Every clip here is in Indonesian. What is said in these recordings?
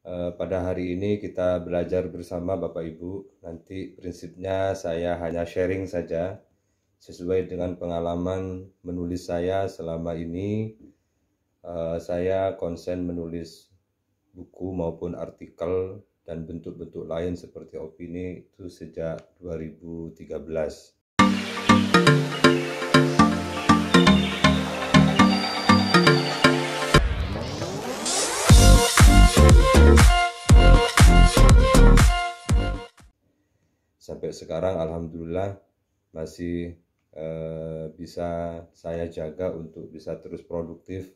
Pada hari ini kita belajar bersama Bapak Ibu. Nanti prinsipnya saya hanya sharing saja sesuai dengan pengalaman menulis saya selama ini. Saya konsen menulis buku maupun artikel dan bentuk-bentuk lain seperti opini itu sejak 2013. Sampai sekarang alhamdulillah masih bisa saya jaga untuk bisa terus produktif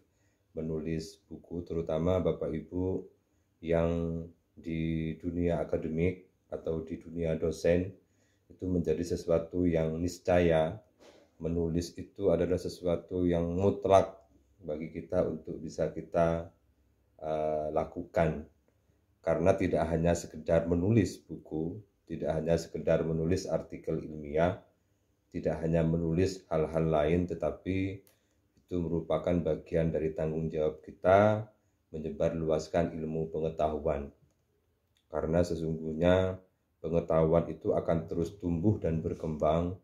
menulis buku, terutama Bapak Ibu yang di dunia akademik atau di dunia dosen. Itu menjadi sesuatu yang niscaya. Menulis itu adalah sesuatu yang mutlak bagi kita untuk bisa kita lakukan, karena tidak hanya sekedar menulis buku, tidak hanya sekedar menulis artikel ilmiah, tidak hanya menulis hal-hal lain, tetapi itu merupakan bagian dari tanggung jawab kita menyebarluaskan ilmu pengetahuan. Karena sesungguhnya pengetahuan itu akan terus tumbuh dan berkembang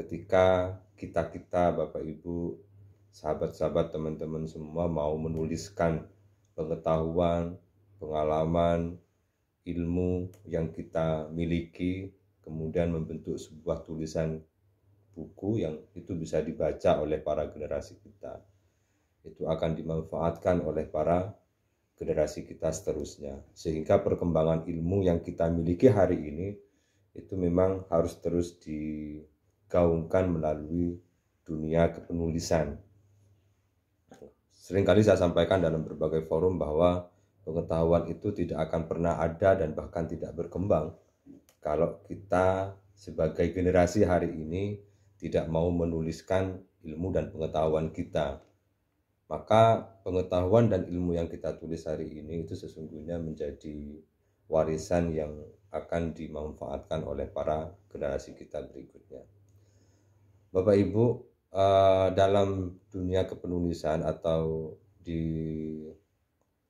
ketika kita Bapak Ibu, sahabat-sahabat, teman-teman semua mau menuliskan pengetahuan, pengalaman, ilmu yang kita miliki, kemudian membentuk sebuah tulisan buku yang itu bisa dibaca oleh para generasi kita. Itu akan dimanfaatkan oleh para generasi kita seterusnya. Sehingga perkembangan ilmu yang kita miliki hari ini itu memang harus terus digaungkan melalui dunia kepenulisan. Seringkali saya sampaikan dalam berbagai forum bahwa pengetahuan itu tidak akan pernah ada dan bahkan tidak berkembang kalau kita sebagai generasi hari ini tidak mau menuliskan ilmu dan pengetahuan kita. Maka pengetahuan dan ilmu yang kita tulis hari ini itu sesungguhnya menjadi warisan yang akan dimanfaatkan oleh para generasi kita berikutnya. Bapak Ibu, dalam dunia kepenulisan atau di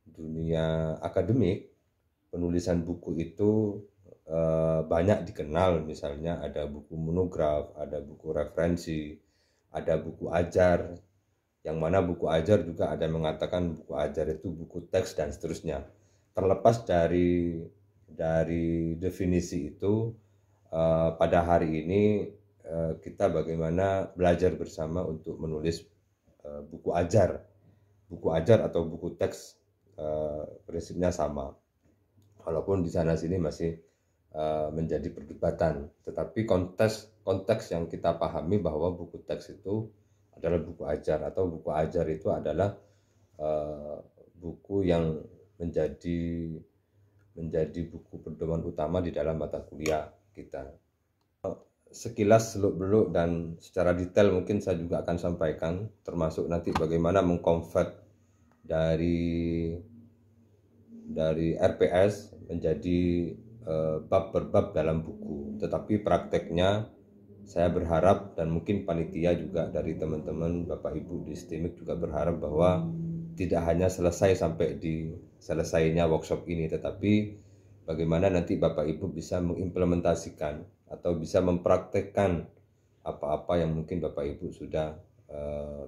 dunia akademik, penulisan buku itu banyak dikenal. Misalnya ada buku monograf, ada buku referensi, ada buku ajar, yang mana buku ajar juga ada mengatakan buku ajar itu buku teks dan seterusnya. Terlepas dari definisi itu, pada hari ini kita bagaimana belajar bersama untuk menulis buku ajar atau buku teks, prinsipnya sama, walaupun di sana sini masih menjadi perdebatan. Tetapi konteks yang kita pahami bahwa buku teks itu adalah buku ajar, atau buku ajar itu adalah buku yang menjadi buku pedoman utama di dalam mata kuliah kita. Sekilas seluk-beluk dan secara detail mungkin saya juga akan sampaikan, termasuk nanti bagaimana mengkonvert dari RPS menjadi bab per bab dalam buku. Tetapi prakteknya saya berharap, dan mungkin panitia juga dari teman-teman Bapak Ibu di STIMIK juga berharap bahwa tidak hanya selesai sampai di selesainya workshop ini, tetapi bagaimana nanti Bapak Ibu bisa mengimplementasikan atau bisa mempraktekkan apa-apa yang mungkin Bapak Ibu sudah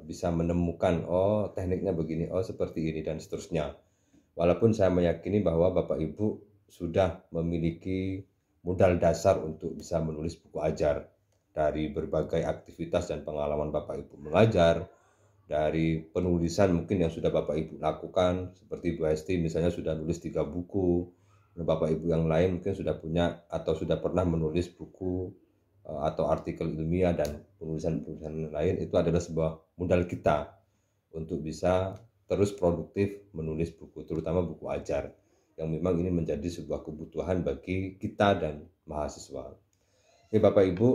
bisa menemukan, oh tekniknya begini, oh seperti ini, dan seterusnya. Walaupun saya meyakini bahwa Bapak Ibu sudah memiliki modal dasar untuk bisa menulis buku ajar dari berbagai aktivitas dan pengalaman Bapak Ibu mengajar, dari penulisan mungkin yang sudah Bapak Ibu lakukan, seperti Bu Hesti misalnya sudah nulis 3 buku, dan Bapak Ibu yang lain mungkin sudah punya atau sudah pernah menulis buku atau artikel ilmiah dan penulisan-penulisan lain. Itu adalah sebuah modal kita untuk bisa terus produktif menulis buku, terutama buku ajar, yang memang ini menjadi sebuah kebutuhan bagi kita dan mahasiswa. Ini Bapak Ibu,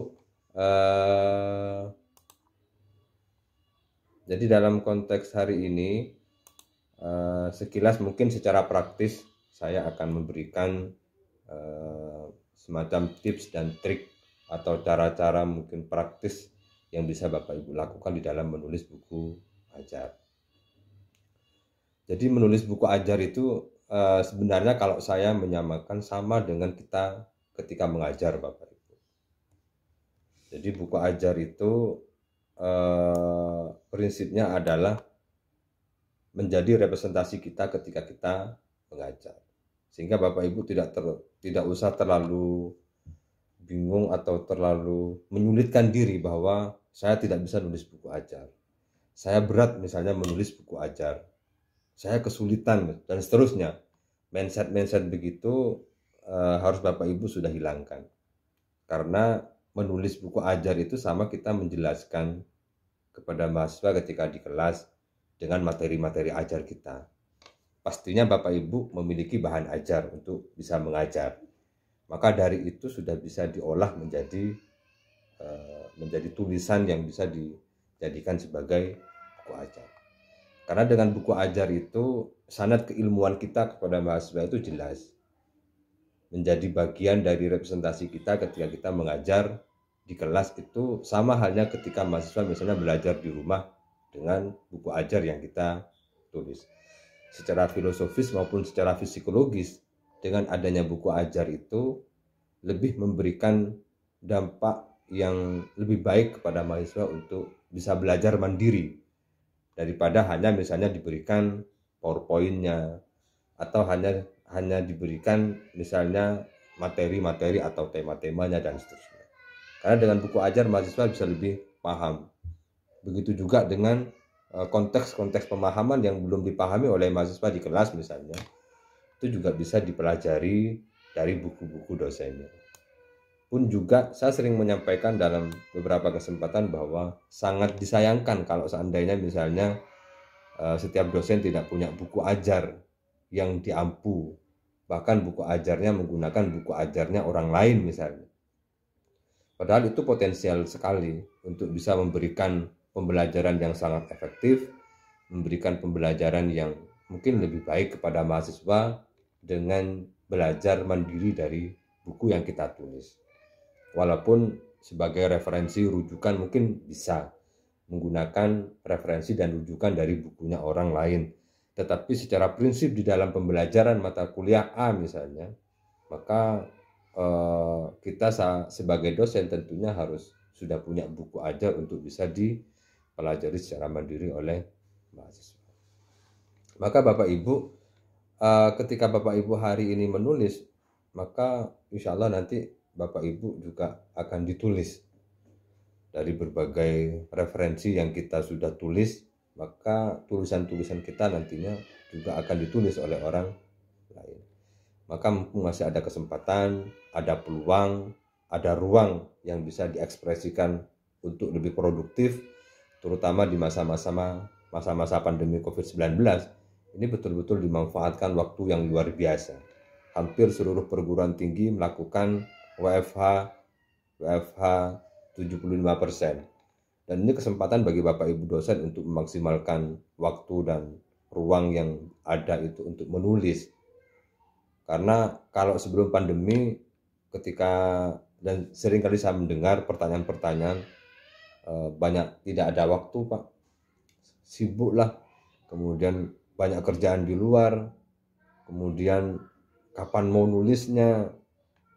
jadi dalam konteks hari ini, sekilas mungkin secara praktis saya akan memberikan semacam tips dan trik atau cara-cara mungkin praktis yang bisa Bapak Ibu lakukan di dalam menulis buku ajar. Jadi menulis buku ajar itu sebenarnya kalau saya menyamakan sama dengan kita ketika mengajar Bapak Ibu. Jadi buku ajar itu prinsipnya adalah menjadi representasi kita ketika kita mengajar. Sehingga Bapak Ibu tidak usah terlalu bingung atau terlalu menyulitkan diri bahwa saya tidak bisa nulis buku ajar. Saya berat misalnya menulis buku ajar. Saya kesulitan dan seterusnya. Mindset begitu harus Bapak Ibu sudah hilangkan. Karena menulis buku ajar itu sama kita menjelaskan kepada mahasiswa ketika di kelas dengan materi-materi ajar kita. Pastinya Bapak Ibu memiliki bahan ajar untuk bisa mengajar. Maka dari itu sudah bisa diolah menjadi tulisan yang bisa dijadikan sebagai buku ajar. Karena dengan buku ajar itu sanad keilmuan kita kepada mahasiswa itu jelas. Menjadi bagian dari representasi kita ketika kita mengajar di kelas itu sama halnya ketika mahasiswa misalnya belajar di rumah dengan buku ajar yang kita tulis. Secara filosofis maupun secara psikologis, dengan adanya buku ajar itu lebih memberikan dampak yang lebih baik kepada mahasiswa untuk bisa belajar mandiri daripada hanya misalnya diberikan PowerPoint-nya atau hanya diberikan misalnya materi-materi atau tema-temanya dan seterusnya. Karena dengan buku ajar mahasiswa bisa lebih paham. Begitu juga dengan konteks-konteks pemahaman yang belum dipahami oleh mahasiswa di kelas misalnya, itu juga bisa dipelajari dari buku-buku dosennya. Pun juga saya sering menyampaikan dalam beberapa kesempatan bahwa sangat disayangkan kalau seandainya misalnya setiap dosen tidak punya buku ajar yang diampu, bahkan buku ajarnya menggunakan buku ajarnya orang lain misalnya. Padahal itu potensial sekali untuk bisa memberikan pembelajaran yang sangat efektif, memberikan pembelajaran yang mungkin lebih baik kepada mahasiswa dengan belajar mandiri dari buku yang kita tulis. Walaupun sebagai referensi rujukan mungkin bisa menggunakan referensi dan rujukan dari bukunya orang lain. Tetapi secara prinsip di dalam pembelajaran mata kuliah A misalnya, maka kita sebagai dosen tentunya harus sudah punya buku ajar untuk bisa dipelajari secara mandiri oleh mahasiswa. Maka Bapak Ibu, ketika Bapak Ibu hari ini menulis, maka insya Allah nanti Bapak Ibu juga akan ditulis dari berbagai referensi yang kita sudah tulis, maka tulisan-tulisan kita nantinya juga akan ditulis oleh orang lain. Maka mumpung masih ada kesempatan, ada peluang, ada ruang yang bisa diekspresikan untuk lebih produktif, terutama di masa-masa pandemi COVID-19, ini betul-betul dimanfaatkan waktu yang luar biasa. Hampir seluruh perguruan tinggi melakukan WFH 75%. Dan ini kesempatan bagi Bapak Ibu dosen untuk memaksimalkan waktu dan ruang yang ada itu untuk menulis. Karena kalau sebelum pandemi, dan seringkali saya mendengar pertanyaan-pertanyaan, banyak tidak ada waktu Pak, sibuk lah, kemudian banyak kerjaan di luar, kemudian kapan mau nulisnya,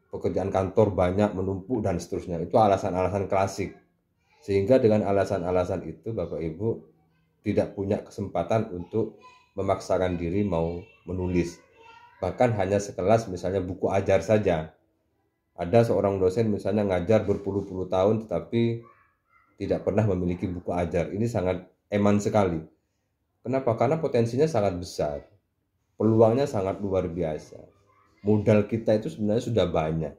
pekerjaan kantor banyak menumpuk dan seterusnya. Itu alasan-alasan klasik. Sehingga dengan alasan-alasan itu Bapak Ibu tidak punya kesempatan untuk memaksakan diri mau menulis. Bahkan hanya sekelas misalnya buku ajar saja. Ada seorang dosen misalnya ngajar berpuluh-puluh tahun tetapi tidak pernah memiliki buku ajar. Ini sangat eman sekali. Kenapa? Karena potensinya sangat besar. Peluangnya sangat luar biasa. Modal kita itu sebenarnya sudah banyak.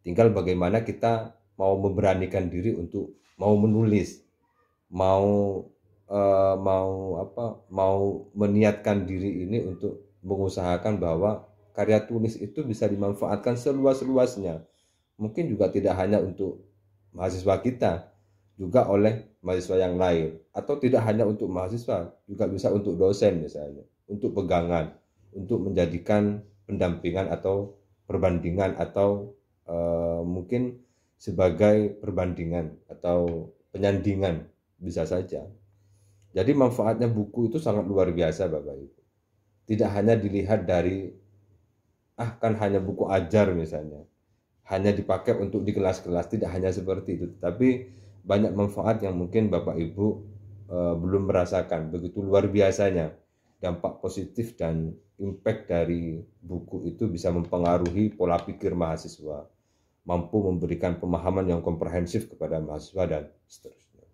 Tinggal bagaimana kita mau memberanikan diri untuk mau menulis, mau meniatkan diri ini untuk mengusahakan bahwa karya tulis itu bisa dimanfaatkan seluas-luasnya. Mungkin juga tidak hanya untuk mahasiswa kita, juga oleh mahasiswa yang lain. Atau tidak hanya untuk mahasiswa, juga bisa untuk dosen misalnya, untuk pegangan, untuk menjadikan pendampingan atau perbandingan atau mungkin sebagai perbandingan atau penyandingan bisa saja. Jadi manfaatnya buku itu sangat luar biasa Bapak Ibu. tidak hanya dilihat dari kan hanya buku ajar misalnya, hanya dipakai untuk di kelas-kelas, tidak hanya seperti itu, tapi banyak manfaat yang mungkin Bapak Ibu belum merasakan. Begitu luar biasanya dampak positif dan impact dari buku itu bisa mempengaruhi pola pikir mahasiswa, mampu memberikan pemahaman yang komprehensif kepada mahasiswa dan seterusnya.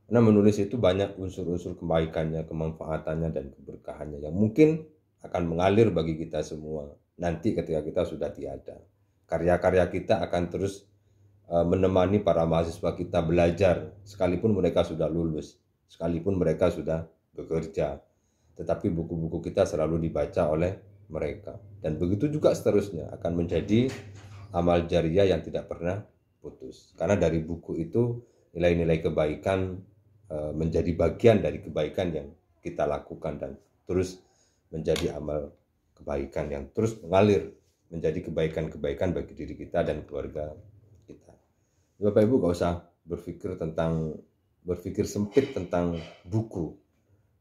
Karena menulis itu banyak unsur-unsur kebaikannya, kemanfaatannya, dan keberkahannya yang mungkin akan mengalir bagi kita semua nanti ketika kita sudah tiada. Karya-karya kita akan terus menemani para mahasiswa kita belajar, sekalipun mereka sudah lulus, sekalipun mereka sudah bekerja, tetapi buku-buku kita selalu dibaca oleh mereka. Dan begitu juga seterusnya akan menjadi amal jariah yang tidak pernah putus. Karena dari buku itu nilai-nilai kebaikan menjadi bagian dari kebaikan yang kita lakukan dan terus menjadi amal kebaikan yang terus mengalir menjadi kebaikan-kebaikan bagi diri kita dan keluarga kita. Bapak Ibu gak usah berpikir sempit tentang buku,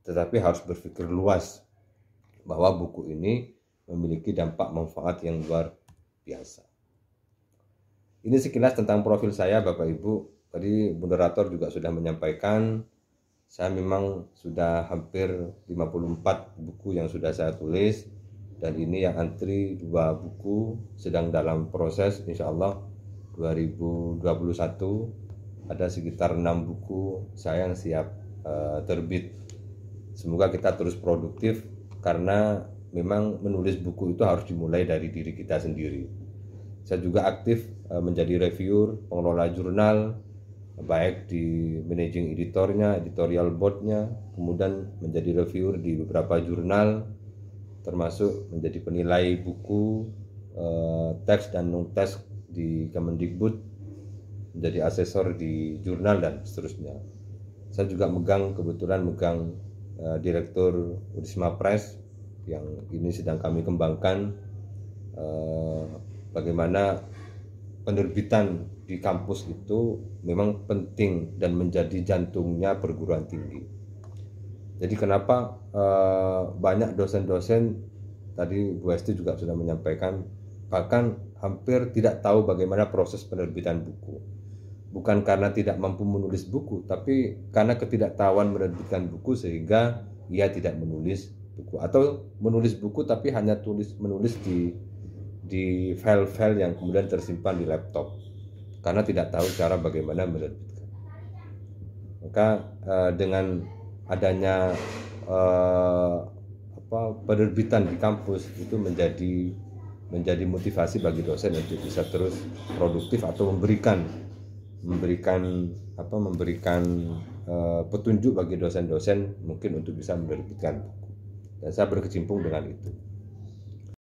tetapi harus berpikir luas bahwa buku ini memiliki dampak manfaat yang luar biasa. Ini sekilas tentang profil saya Bapak Ibu. Tadi moderator juga sudah menyampaikan, saya memang sudah hampir 54 buku yang sudah saya tulis, dan ini yang antri 2 buku sedang dalam proses, insya Allah 2021 ada sekitar 6 buku saya yang siap terbit. Semoga kita terus produktif, karena memang menulis buku itu harus dimulai dari diri kita sendiri. Saya juga aktif menjadi reviewer, pengelola jurnal, baik di managing editornya, editorial boardnya, kemudian menjadi reviewer di beberapa jurnal, termasuk menjadi penilai buku, teks dan non-teks di Kemendikbud, menjadi asesor di jurnal dan seterusnya. Saya juga kebetulan megang direktur Urisma Press, yang ini sedang kami kembangkan, bagaimana penerbitan di kampus itu memang penting dan menjadi jantungnya perguruan tinggi. Jadi kenapa banyak dosen-dosen, tadi Bu Esti juga sudah menyampaikan, bahkan hampir tidak tahu bagaimana proses penerbitan buku. Bukan karena tidak mampu menulis buku, tapi karena ketidaktahuan menerbitkan buku sehingga ia tidak menulis buku, atau menulis buku tapi hanya menulis di file-file yang kemudian tersimpan di laptop, karena tidak tahu cara bagaimana menerbitkan. Maka dengan adanya penerbitan di kampus itu menjadi motivasi bagi dosen untuk bisa terus produktif atau memberikan petunjuk bagi dosen-dosen mungkin untuk bisa menerbitkan buku. Dan saya berkecimpung dengan itu.